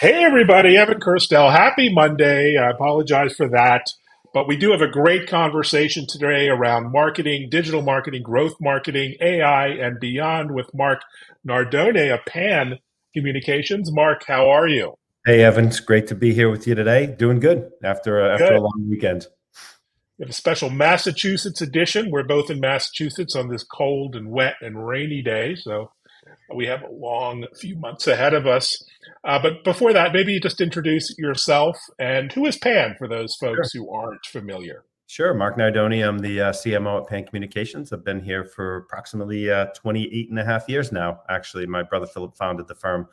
Hey everybody, Evan Kirstel. Happy Monday. I apologize for that. But we do have a great conversation today around marketing, digital marketing, growth marketing, AI, and beyond with Mark Nardone of Pan Communications. Mark, how are you? Hey, Evan, it's great to be here with you today. Doing good after a Good. long weekend. We have a special Massachusetts edition. We're both in Massachusetts on this cold and wet and rainy day. So we have a long few months ahead of us. But before that, maybe you just introduce yourself and who is Pan for those Sure. folks who aren't familiar. Sure. Mark Nardoni. I'm the CMO at Pan Communications. I've been here for approximately 28 and a half years now. Actually, my brother Philip founded the firm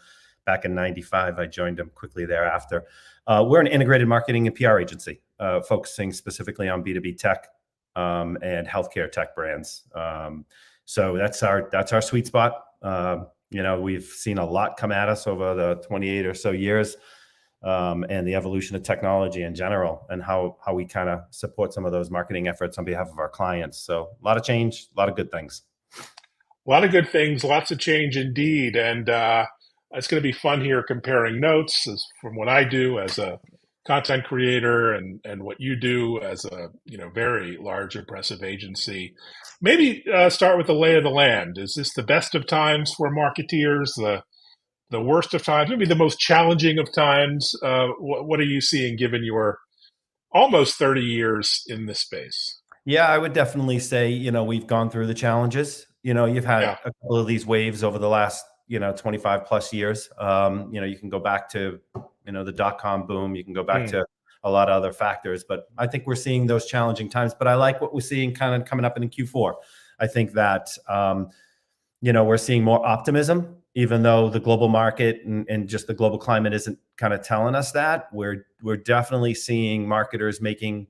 back in 95. I joined him quickly thereafter. We're an integrated marketing and PR agency focusing specifically on B2B tech and healthcare tech brands. So that's our sweet spot. We've seen a lot come at us over the 28 or so years, and the evolution of technology in general, and how we kind of support some of those marketing efforts on behalf of our clients. So a lot of change, a lot of good things. A lot of good things, lots of change indeed. And it's going to be fun here comparing notes from what I do as a content creator and what you do as a very large, impressive agency. Maybe start with the lay of the land. Is this the best of times for marketeers? The worst of times, maybe the most challenging of times. What are you seeing given your almost 30 years in this space? Yeah, I would definitely say, we've gone through the challenges. You've had Yeah. a couple of these waves over the last, 25 plus years. You can go back to, the dot-com boom. You can go back Mm. to a lot of other factors, but I think we're seeing those challenging times. But I like what we're seeing kind of coming up in Q4. I think that, we're seeing more optimism, even though the global market and just the global climate isn't kind of telling us that. We're definitely seeing marketers making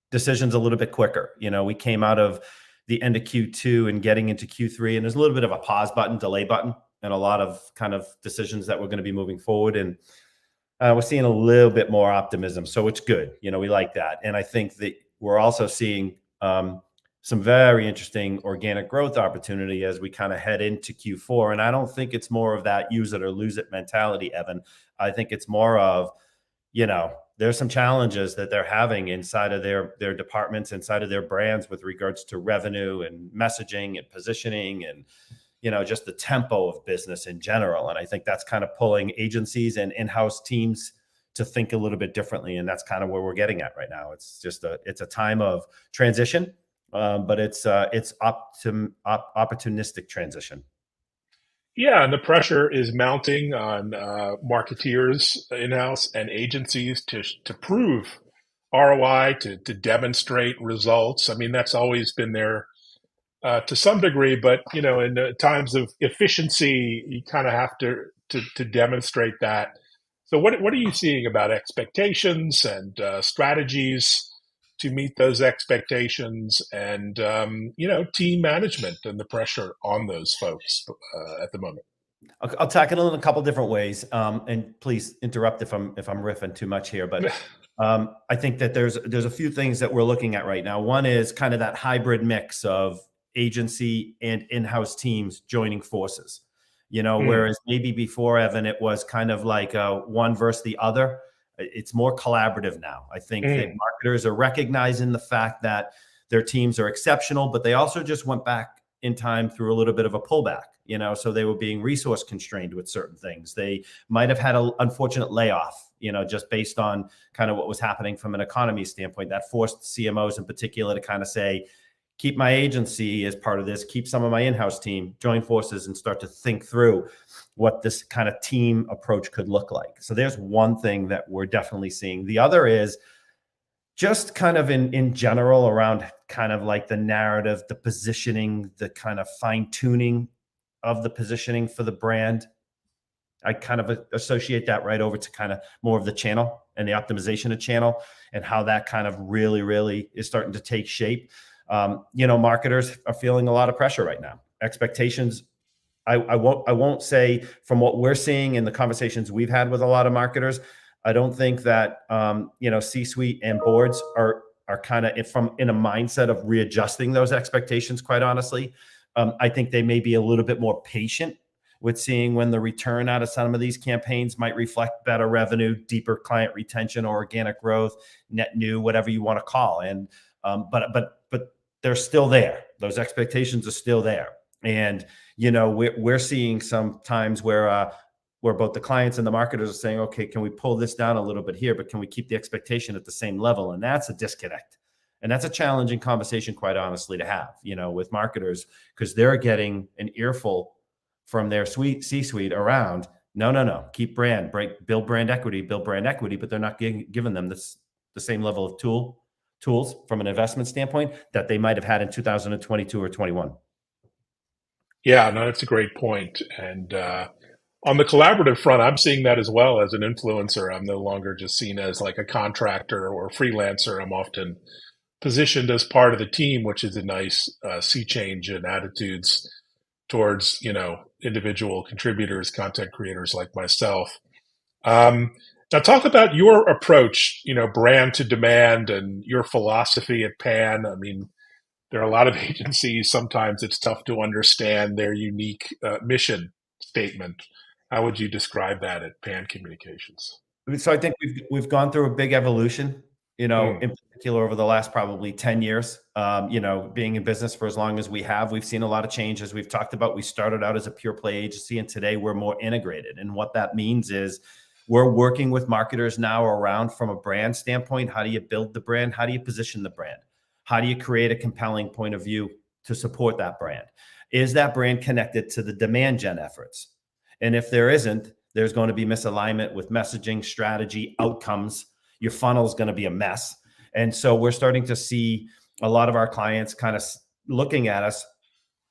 decisions a little bit quicker. We came out of the end of Q2 and getting into Q3, and there's a little bit of a pause button, delay button, and a lot of kind of decisions that we're going to be moving forward. And we're seeing a little bit more optimism. So it's good. We like that. And I think that we're also seeing some very interesting organic growth opportunity as we kind of head into Q4. And I don't think it's more of that use it or lose it mentality, Evan. I think it's more of, there's some challenges that they're having inside of their departments, inside of their brands with regards to revenue and messaging and positioning and, just the tempo of business in general. And I think that's kind of pulling agencies and in-house teams to think a little bit differently. And that's kind of where we're getting at right now. It's just it's a time of transition, but it's opportunistic transition. Yeah, and the pressure is mounting on marketeers in-house and agencies to prove ROI, to demonstrate results. I mean, that's always been there to some degree, but in times of efficiency, you kind of have to demonstrate that. So, what are you seeing about expectations and strategies to meet those expectations, and team management and the pressure on those folks at the moment? I'll tackle it in a couple different ways, and please interrupt if I'm riffing too much here. But I think that there's a few things that we're looking at right now. One is kind of that hybrid mix of agency and in-house teams joining forces. Mm, Whereas maybe before, Evan, it was kind of like one versus the other. It's more collaborative now. I think that mm, marketers are recognizing the fact that their teams are exceptional, but they also just went back in time through a little bit of a pullback. So they were being resource constrained with certain things. They might have had an unfortunate layoff, just based on kind of what was happening from an economy standpoint. That forced CMOs in particular to kind of say, keep my agency as part of this, keep some of my in-house team, join forces and start to think through what this kind of team approach could look like. So there's one thing that we're definitely seeing. The other is just kind of in general around kind of like the narrative, the positioning, the kind of fine tuning of the positioning for the brand. I kind of associate that right over to kind of more of the channel and the optimization of channel and how that kind of really, really is starting to take shape. Marketers are feeling a lot of pressure right now. Expectations. I won't say from what we're seeing in the conversations we've had with a lot of marketers, I don't think that C-suite and boards are kind of in a mindset of readjusting those expectations. Quite honestly, I think they may be a little bit more patient with seeing when the return out of some of these campaigns might reflect better revenue, deeper client retention, or organic growth, net new, whatever you want to call. And but they're still there. Those expectations are still there. And we're seeing sometimes where both the clients and the marketers are saying, okay, can we pull this down a little bit here, but can we keep the expectation at the same level? And that's a disconnect. And that's a challenging conversation, quite honestly, to have, with marketers, because they're getting an earful from their C-suite around, no, keep build brand equity, but they're not giving them the same level of tools from an investment standpoint that they might have had in 2022 or 21. Yeah, no, that's a great point. And on the collaborative front, I'm seeing that as well as an influencer. I'm no longer just seen as like a contractor or freelancer. I'm often positioned as part of the team, which is a nice sea change in attitudes towards, individual contributors, content creators like myself. Now talk about your approach, brand to demand and your philosophy at Pan. I mean, there are a lot of agencies. Sometimes it's tough to understand their unique mission statement. How would you describe that at Pan Communications? So I think we've gone through a big evolution, Mm, in particular over the last probably 10 years. Being in business for as long as we have, we've seen a lot of change. As we've talked about, we started out as a pure play agency, and today we're more integrated. And what that means is we're working with marketers now around from a brand standpoint. How do you build the brand? How do you position the brand? How do you create a compelling point of view to support that brand? Is that brand connected to the demand gen efforts? And if there isn't, there's going to be misalignment with messaging, strategy, outcomes. Your funnel is going to be a mess. And so we're starting to see a lot of our clients kind of looking at us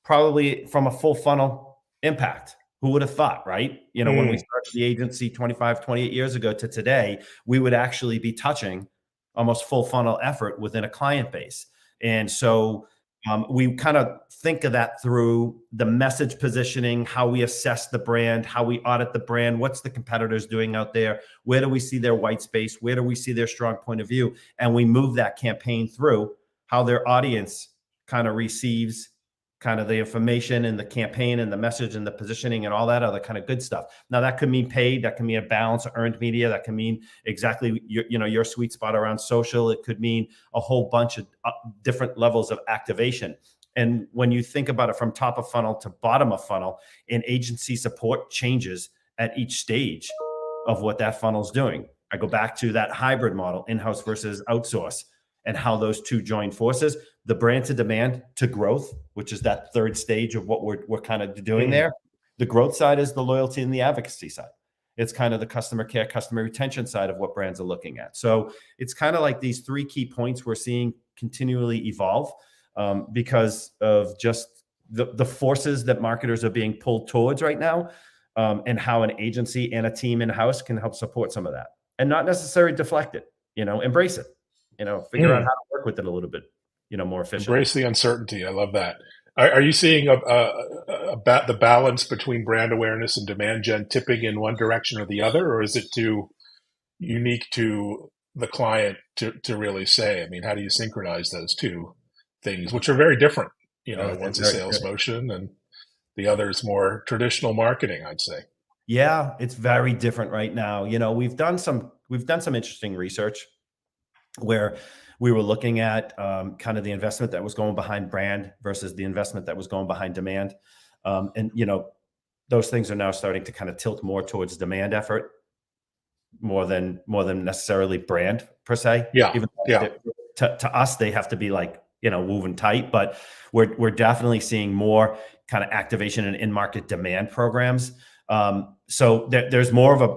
probably from a full funnel impact. Who would have thought, right? When we mm, started the agency 25, 28 years ago to today, we would actually be touching almost full funnel effort within a client base. And so we kind of think of that through the message positioning, how we assess the brand, how we audit the brand, what's the competitors doing out there, where do we see their white space, where do we see their strong point of view, and we move that campaign through how their audience kind of receives kind of the information and the campaign and the message and the positioning and all that other kind of good stuff. Now that could mean paid, that can mean a balance of earned media, that can mean exactly your sweet spot around social. It could mean a whole bunch of different levels of activation. And when you think about it from top of funnel to bottom of funnel, and agency support changes at each stage of what that funnel is doing. I go back to that hybrid model, in-house versus outsource, and how those two join forces. The brand to demand to growth, which is that third stage of what we're kind of doing mm. there. The growth side is the loyalty and the advocacy side. It's kind of the customer care, customer retention side of what brands are looking at. So it's kind of like these three key points we're seeing continually evolve because of just the forces that marketers are being pulled towards right now, and how an agency and a team in-house can help support some of that and not necessarily deflect it, embrace it, figure out how Mm. to work with it a little bit, more efficiently. Embrace the uncertainty. I love that. Are you seeing the balance between brand awareness and demand gen tipping in one direction or the other, or is it too unique to the client to really say? I mean, how do you synchronize those two things, which are very different? One's a Very sales good. motion and the other is more traditional marketing, I'd say. Yeah, it's very different right now. We've done some interesting research where we were looking at kind of the investment that was going behind brand versus the investment that was going behind demand. And those things are now starting to kind of tilt more towards demand effort more than necessarily brand per se. Yeah, Even yeah. though to us, they have to be like, woven tight, but we're definitely seeing more kind of activation and in-market demand programs. So there's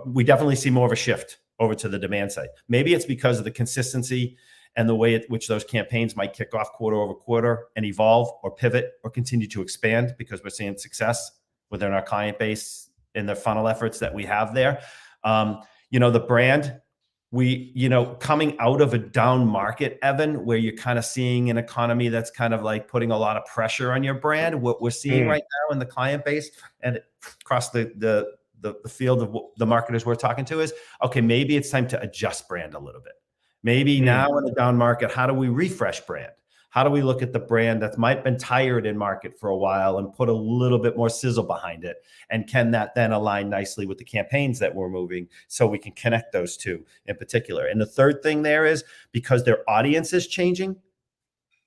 we definitely see more of a shift over to the demand side. Maybe it's because of the consistency and the way at which those campaigns might kick off quarter over quarter and evolve or pivot or continue to expand because we're seeing success within our client base in the funnel efforts that we have there. The brand, coming out of a down market, Evan, where you're kind of seeing an economy that's kind of like putting a lot of pressure on your brand. What we're seeing Mm, right now in the client base and across the field of the marketers we're talking to is, okay, maybe it's time to adjust brand a little bit. Maybe mm, now in the down market, how do we refresh brand? How do we look at the brand that might have been tired in market for a while and put a little bit more sizzle behind it? And can that then align nicely with the campaigns that we're moving so we can connect those two in particular? And the third thing there is, because their audience is changing,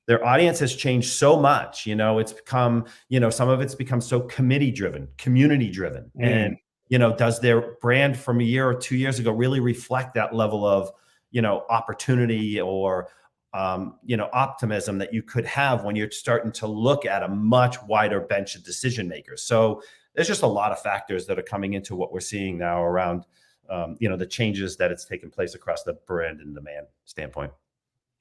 their audience has changed so much. It's become, some of it's become so committee driven, community driven. And, does their brand from a year or 2 years ago really reflect that level of, opportunity or, optimism that you could have when you're starting to look at a much wider bench of decision makers? So there's just a lot of factors that are coming into what we're seeing now around, the changes that it's taken place across the brand and demand standpoint.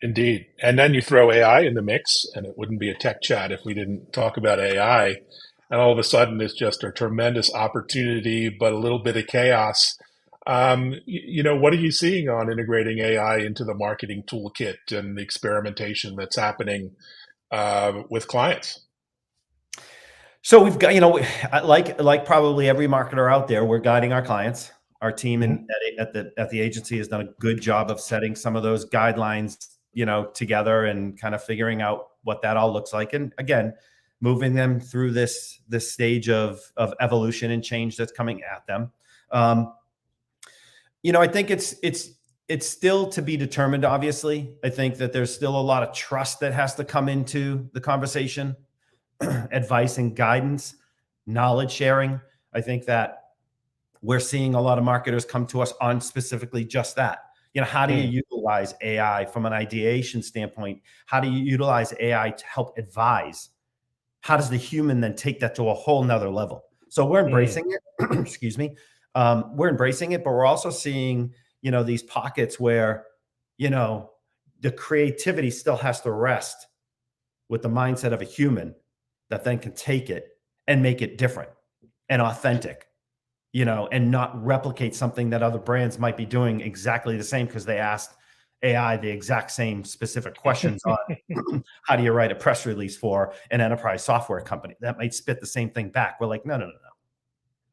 Indeed. And then you throw AI in the mix, and it wouldn't be a tech chat if we didn't talk about AI. And all of a sudden, it's just a tremendous opportunity, but a little bit of chaos. What are you seeing on integrating AI into the marketing toolkit and the experimentation that's happening with clients? So we've got, like probably every marketer out there, we're guiding our clients. Our team at the agency has done a good job of setting some of those guidelines, together and kind of figuring out what that all looks like. And again, moving them through this stage of evolution and change that's coming at them. I think it's still to be determined. Obviously, I think that there's still a lot of trust that has to come into the conversation, advice and guidance, knowledge sharing. I think that we're seeing a lot of marketers come to us on specifically just that. How do you utilize AI from an ideation standpoint? How do you utilize AI to help advise? How does the human then take that to a whole nother level? So we're embracing it. Excuse me. We're embracing it, but we're also seeing, these pockets where, the creativity still has to rest with the mindset of a human that then can take it and make it different and authentic, and not replicate something that other brands might be doing exactly the same because they asked AI the exact same specific questions on how do you write a press release for an enterprise software company that might spit the same thing back. We're like, no.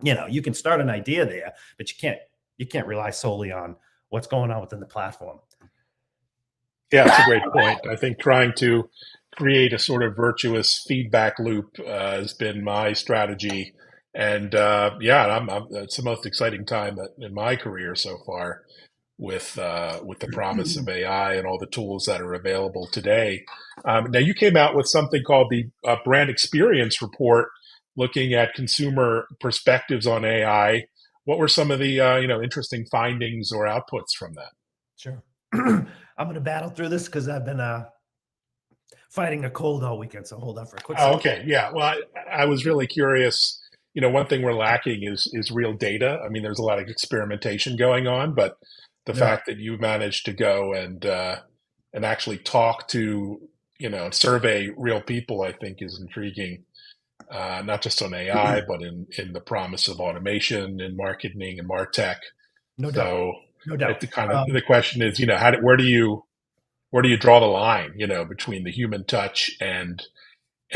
You can start an idea there, but you can't rely solely on what's going on within the platform. Yeah, it's a great point. I think trying to create a sort of virtuous feedback loop has been my strategy. And it's the most exciting time in my career so far with the promise of AI and all the tools that are available today. Now, you came out with something called the Brand Experience Report, looking at consumer perspectives on AI. What were some of the interesting findings or outputs from that? Sure. I'm going to battle through this because I've been fighting a cold all weekend. So hold on for a quick second. Okay. Yeah. Well, I was really curious. One thing we're lacking is real data. I mean, there's a lot of experimentation going on, but the fact that you managed to go and actually talk to, survey real people, I think is intriguing. Not just on AI, but in the promise of automation in marketing and MarTech. No doubt. The question is, where do you draw the line, between the human touch and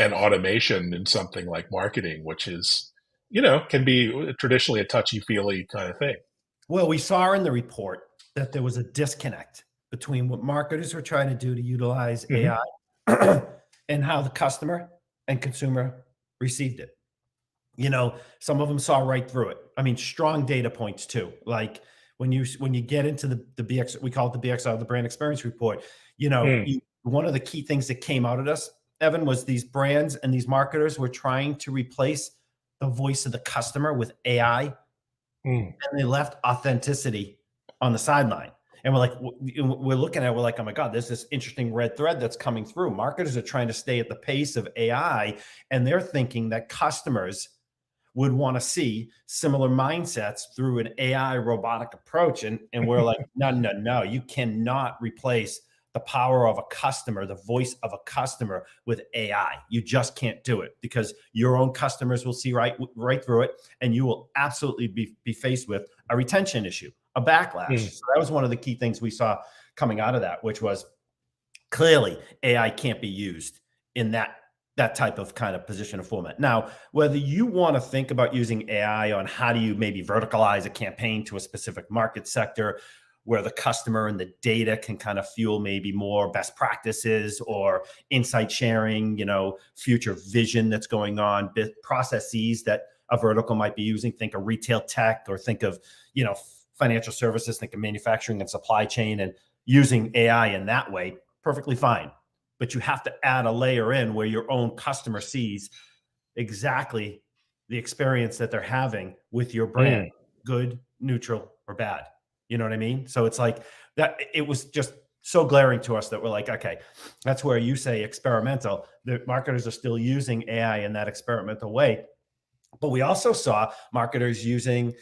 automation in something like marketing, which is, can be traditionally a touchy-feely kind of thing. Well, we saw in the report that there was a disconnect between what marketers were trying to do to utilize AI and how the customer and consumer received it. Some of them saw right through it. I mean, strong data points too. Like when you get into the BX, we call it the BXR, the Brand Experience Report. One of the key things that came out at us, Evan, was these brands and these marketers were trying to replace the voice of the customer with AI, and they left authenticity on the sideline. And we're looking at it, we're like, oh my God, there's this interesting red thread that's coming through. Marketers are trying to stay at the pace of AI, and they're thinking that customers would want to see similar mindsets through an AI robotic approach. And we're like, no, you cannot replace the power of a customer, the voice of a customer with AI. You just can't do it because your own customers will see right through it, and you will absolutely be faced with a retention issue, a backlash. So that was one of the key things we saw coming out of that, which was clearly AI can't be used in that type of kind of position or format. Now, whether you want to think about using AI on how do you maybe verticalize a campaign to a specific market sector, where the customer and the data can kind of fuel maybe more best practices or insight sharing, future vision that's going on, processes that a vertical might be using. Think of retail tech, or think of, financial services, think of manufacturing and supply chain, and using AI in that way, perfectly fine. But you have to add a layer in where your own customer sees exactly the experience that they're having with your brand, good, neutral, or bad. You know what I mean? So it's like that. It was just so glaring to us that we're like, okay, that's where you say experimental. The marketers are still using AI in that experimental way. But we also saw marketers using,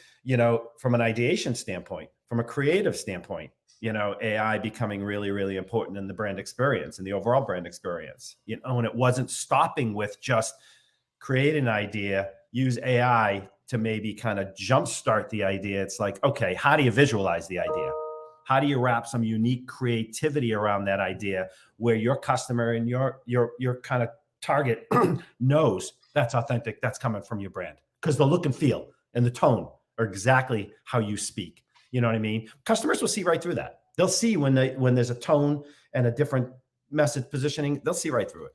from an ideation standpoint, from a creative standpoint, AI becoming really, really important in the brand experience and the overall brand experience, and it wasn't stopping with just create an idea, use AI to maybe kind of jumpstart the idea. It's like, okay, how do you visualize the idea? How do you wrap some unique creativity around that idea where your customer and your kind of target knows that's authentic, that's coming from your brand? Because the look and feel and the tone are exactly how you speak. You know what I mean? Customers will see right through that. They'll see when there's a tone and a different message positioning, they'll see right through it.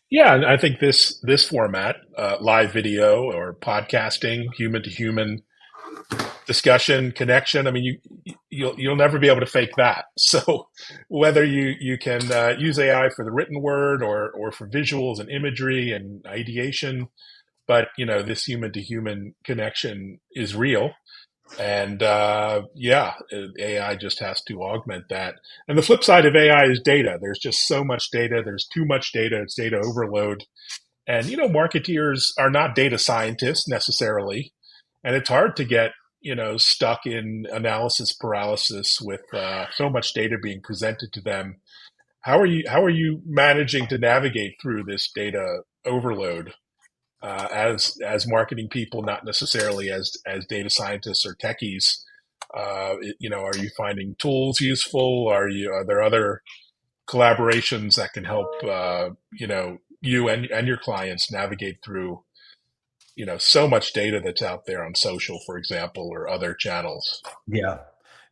Yeah, and I think this format, live video or podcasting, human to human discussion, connection. I mean, you'll never be able to fake that. So whether you can use AI for the written word or for visuals and imagery and ideation, but this human to human connection is real. And AI just has to augment that. And the flip side of AI is data. There's just so much data. There's too much data. It's data overload. And marketeers are not data scientists necessarily, and it's hard to get stuck in analysis paralysis with so much data being presented to them. How are you managing to navigate through this data overload? As marketing people, not necessarily as data scientists or techies, are you finding tools useful? Are there other collaborations that can help you and your clients navigate through so much data that's out there on social, for example, or other channels? Yeah,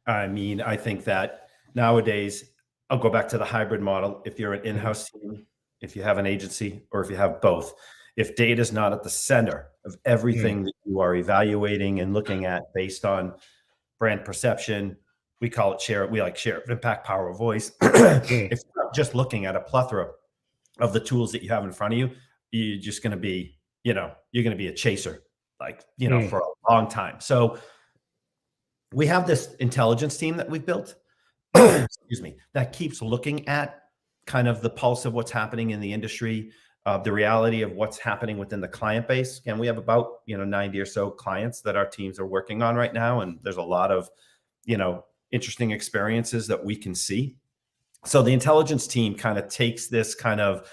I mean, I think that nowadays, I'll go back to the hybrid model. If you're an in-house team, if you have an agency, or if you have both, if data is not at the center of everything that you are evaluating and looking at based on brand perception, we call it share. We like share of impact, power of voice. If you're not just looking at a plethora of the tools that you have in front of you, you're just going to be, you're going to be a chaser, for a long time. So we have this intelligence team that we've built, excuse me, that keeps looking at kind of the pulse of what's happening in the industry, the reality of what's happening within the client base. And we have about, 90 or so clients that our teams are working on right now. And there's a lot of, interesting experiences that we can see. So the intelligence team kind of takes this kind of,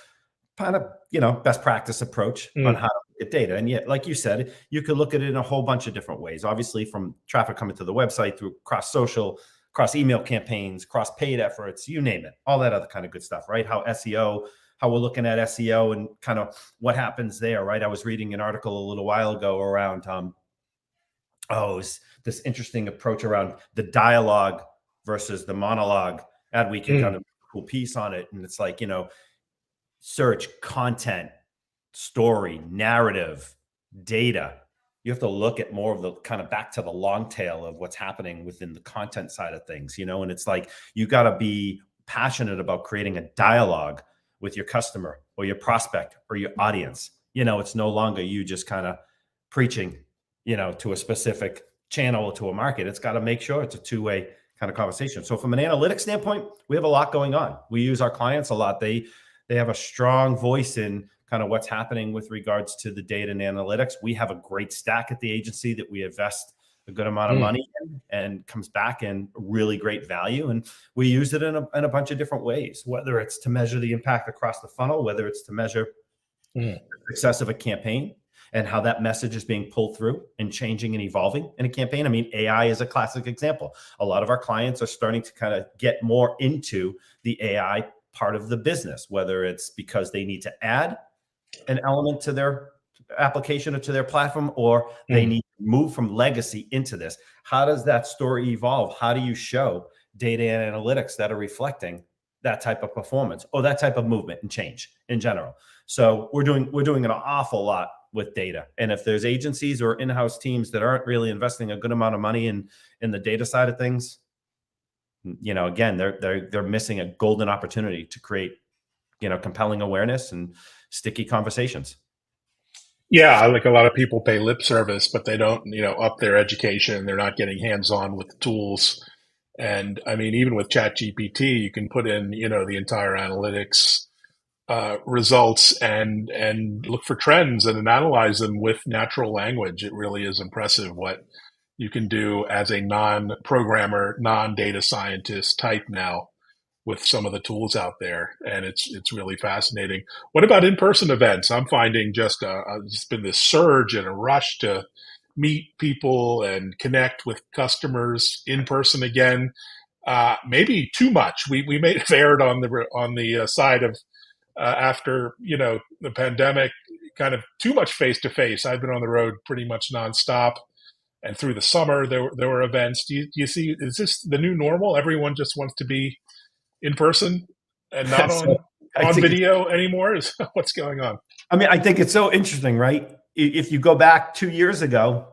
best practice approach on how to look at data. And yet, like you said, you could look at it in a whole bunch of different ways, obviously from traffic coming to the website, through cross social, cross email campaigns, cross paid efforts, you name it, all that other kind of good stuff, right? How we're looking at SEO and kind of what happens there, right? I was reading an article a little while ago around, this interesting approach around the dialogue versus the monologue. Adweek had done a cool piece on it. And it's like, search, content, story, narrative, data. You have to look at more of the kind of back to the long tail of what's happening within the content side of things, and it's like, you got to be passionate about creating a dialogue with your customer or your prospect or your audience. It's no longer you just kind of preaching, to a specific channel or to a market. It's got to make sure it's a two-way kind of conversation. So from an analytics standpoint, we have a lot going on. We use our clients a lot. They have a strong voice in kind of what's happening with regards to the data and analytics. We have a great stack at the agency that we invest a good amount of money in, and comes back in really great value. And we use it in a bunch of different ways, whether it's to measure the impact across the funnel, whether it's to measure the success of a campaign and how that message is being pulled through and changing and evolving in a campaign. I mean, AI is a classic example. A lot of our clients are starting to kind of get more into the AI part of the business, whether it's because they need to add an element to their application or to their platform, or they Mm. need to move from legacy into this. How does that story evolve? How do you show data and analytics that are reflecting that type of performance or that type of movement and change in general? So we're doing an awful lot with data. And if there's agencies or in-house teams that aren't really investing a good amount of money in the data side of things, again, they're missing a golden opportunity to create, compelling awareness and sticky conversations. Yeah, like a lot of people pay lip service, but they don't, up their education. They're not getting hands-on with the tools. And I mean, even with ChatGPT, you can put in, the entire analytics results and look for trends and analyze them with natural language. It really is impressive what you can do as a non-programmer, non-data scientist type now with some of the tools out there, and it's really fascinating. What about in-person events? I'm finding just been this surge and a rush to meet people and connect with customers in person again. Maybe too much. We may have erred on the side of after the pandemic, kind of too much face to face. I've been on the road pretty much nonstop, and through the summer there were events. Do you see? Is this the new normal? Everyone just wants to be in person and not So on I think video anymore? Is what's going on? I think it's so interesting, right? If you go back 2 years ago,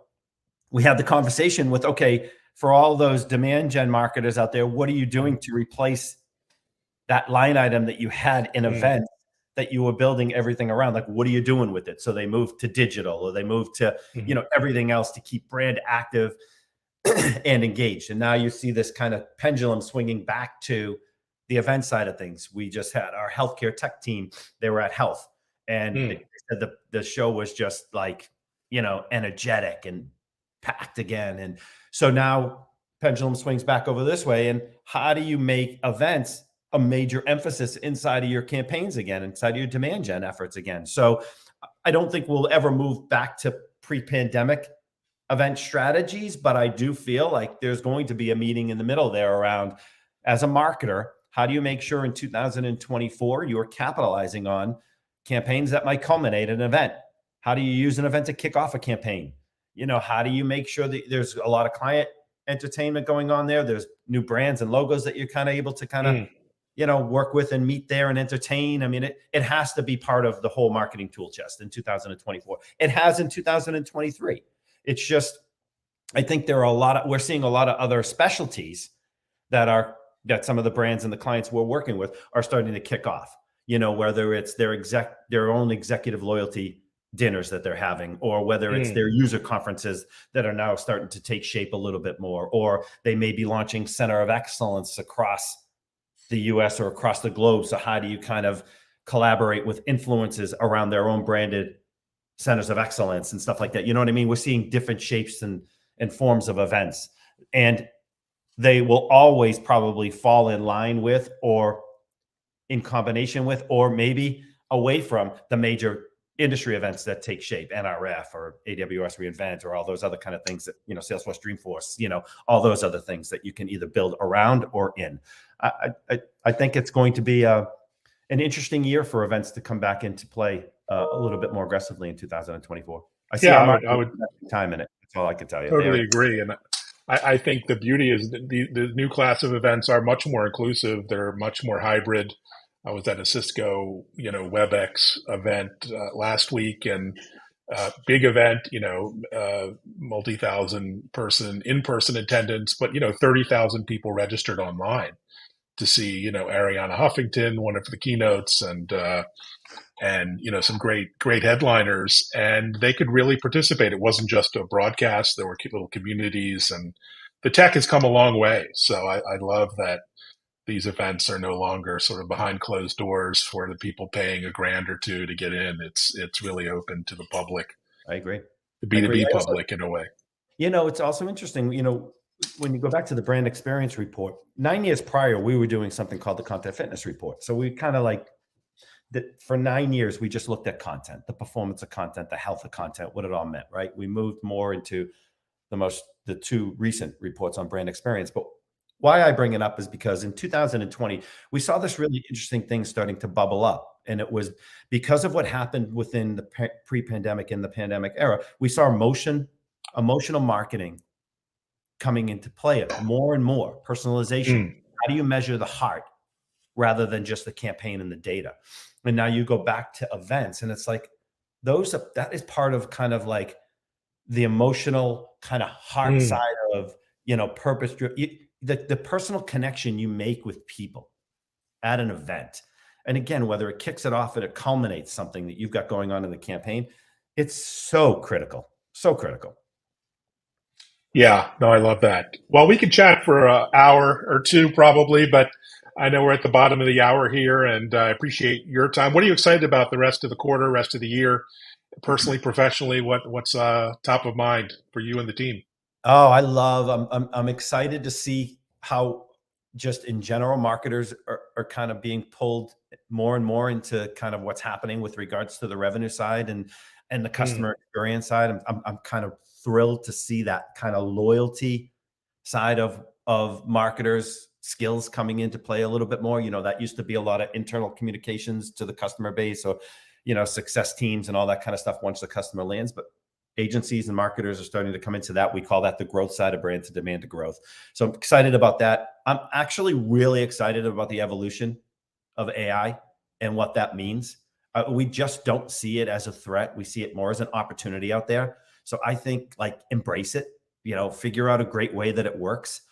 we had the conversation with, okay, for all those demand gen marketers out there, what are you doing to replace that line item that you had in Mm, event that you were building everything around? Like, what are you doing with it? So they moved to digital, or they moved to, mhm, everything else to keep brand active and engaged. And now you see this kind of pendulum swinging back to the event side of things. We just had our healthcare tech team. They were at Health, and they mm, said the show was just like, energetic and packed again. And so now pendulum swings back over this way. And how do you make events a major emphasis inside of your campaigns again, inside of your demand gen efforts again? So I don't think we'll ever move back to pre-pandemic event strategies, but I do feel like there's going to be a meeting in the middle there around, as a marketer, how do you make sure in 2024 you're capitalizing on campaigns that might culminate in an event? How do you use an event to kick off a campaign? How do you make sure that there's a lot of client entertainment going on there? There's new brands and logos that you're kind of able to kind of, mm. work with and meet there and entertain. I mean, it has to be part of the whole marketing tool chest in 2024. It has in 2023. It's just, I think we're seeing a lot of other specialties that some of the brands and the clients we're working with are starting to kick off, whether it's their own executive loyalty dinners that they're having, or whether it's Mm. their user conferences that are now starting to take shape a little bit more, or they may be launching center of excellence across the US or across the globe. So how do you kind of collaborate with influences around their own branded centers of excellence and stuff like that? You know what I mean? We're seeing different shapes and forms of events, and they will always probably fall in line with, or in combination with, or maybe away from the major industry events that take shape, NRF or AWS reInvent, or all those other kind of things that, Salesforce Dreamforce, all those other things that you can either build around or in. I think it's going to be an interesting year for events to come back into play a little bit more aggressively in 2024. I see Yeah, our I market would time in it. That's all I can tell you. totally agree. And I think the beauty is that the new class of events are much more inclusive. They're much more hybrid. I was at a Cisco, WebEx event last week, and big event, multi-thousand person in-person attendance, but 30,000 people registered online to see, Ariana Huffington, one of the keynotes, and some great headliners, and they could really participate. It wasn't just a broadcast. There were little communities, and the tech has come a long way. So I love that these events are no longer sort of behind closed doors for the people paying a grand or two to get in. It's really open to the public, I agree. the I agree. B2B public in a way. It's also interesting, when you go back to the brand experience report, 9 years prior, we were doing something called the content fitness report. So we kind of like that for 9 years, we just looked at content, the performance of content, the health of content, what it all meant, right? We moved more into the two recent reports on brand experience. But why I bring it up is because in 2020, we saw this really interesting thing starting to bubble up. And it was because of what happened within the pre-pandemic and the pandemic era. We saw emotional marketing coming into play more and more. Personalization. Mm. How do you measure the heart rather than just the campaign and the data? And now you go back to events, and it's like that is part of kind of like the emotional kind of heart Mm. side of, purpose. The personal connection you make with people at an event. And again, whether it kicks it off and it culminates something that you've got going on in the campaign, it's so critical, so critical. Yeah, no, I love that. Well, we could chat for an hour or two probably, but I know we're at the bottom of the hour here, and I appreciate your time. What are you excited about the rest of the quarter, rest of the year, personally, professionally? What's top of mind for you and the team? Oh, I'm excited to see how just in general marketers are kind of being pulled more and more into kind of what's happening with regards to the revenue side and the Mm. customer experience side. I'm kind of thrilled to see that kind of loyalty side of marketers skills coming into play a little bit more. That used to be a lot of internal communications to the customer base, or success teams and all that kind of stuff once the customer lands. But agencies and marketers are starting to come into that. We call that the growth side of brand to demand to growth. So I'm excited about that. I'm actually really excited about the evolution of AI and what that means. We just don't see it as a threat. We see it more as an opportunity out there. So I think like embrace it, figure out a great way that it works,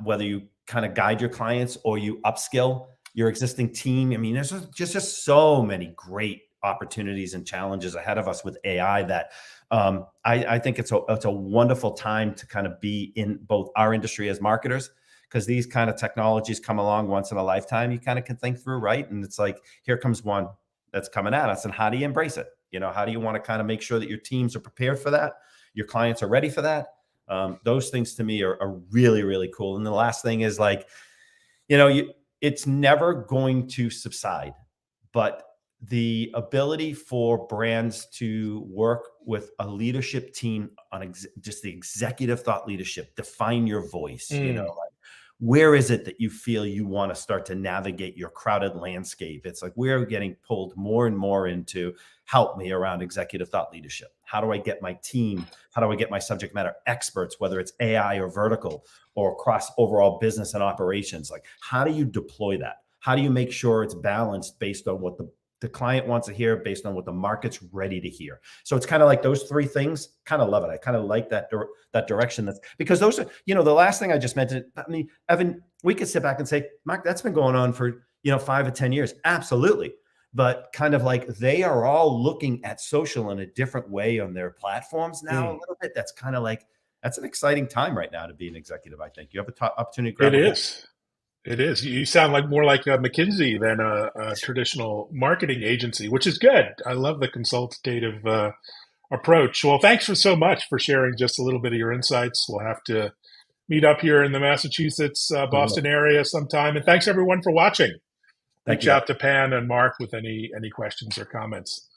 whether you kind of guide your clients or you upskill your existing team. I mean, there's just so many great opportunities and challenges ahead of us with AI that I think it's a wonderful time to kind of be in both our industry as marketers, because these kind of technologies come along once in a lifetime. You kind of can think through, right? And it's like, here comes one that's coming at us, and how do you embrace it? How do you want to kind of make sure that your teams are prepared for that? Your clients are ready for that? Those things to me are really, really cool. And the last thing is like, it's never going to subside, but the ability for brands to work with a leadership team on just the executive thought leadership, define your voice, Mm. like, where is it that you feel you want to start to navigate your crowded landscape? It's like we're getting pulled more and more into help me around executive thought leadership. How do I get my team? How do I get my subject matter experts, whether it's AI or vertical or across overall business and operations? Like, how do you deploy that? How do you make sure it's balanced based on what the client wants to hear, based on what the market's ready to hear? So it's kind of like those three things. Kind of love it. I kind of like that direction. That's because those are, the last thing I just mentioned. I mean, Evan, we could sit back and say, Mark, that's been going on for 5 or 10 years. Absolutely. But kind of like they are all looking at social in a different way on their platforms now a Mm. little bit. That's kind of like, that's an exciting time right now to be an executive. I think you have an opportunity to It grab a hold. is. It is. You sound like more like a McKinsey than a traditional marketing agency, which is good. I love the consultative approach. Well, thanks for so much for sharing just a little bit of your insights. We'll have to meet up here in the Massachusetts, Boston area sometime. And thanks everyone for watching. Thank Reach you, Evan. out to Pan and Mark with any questions or comments.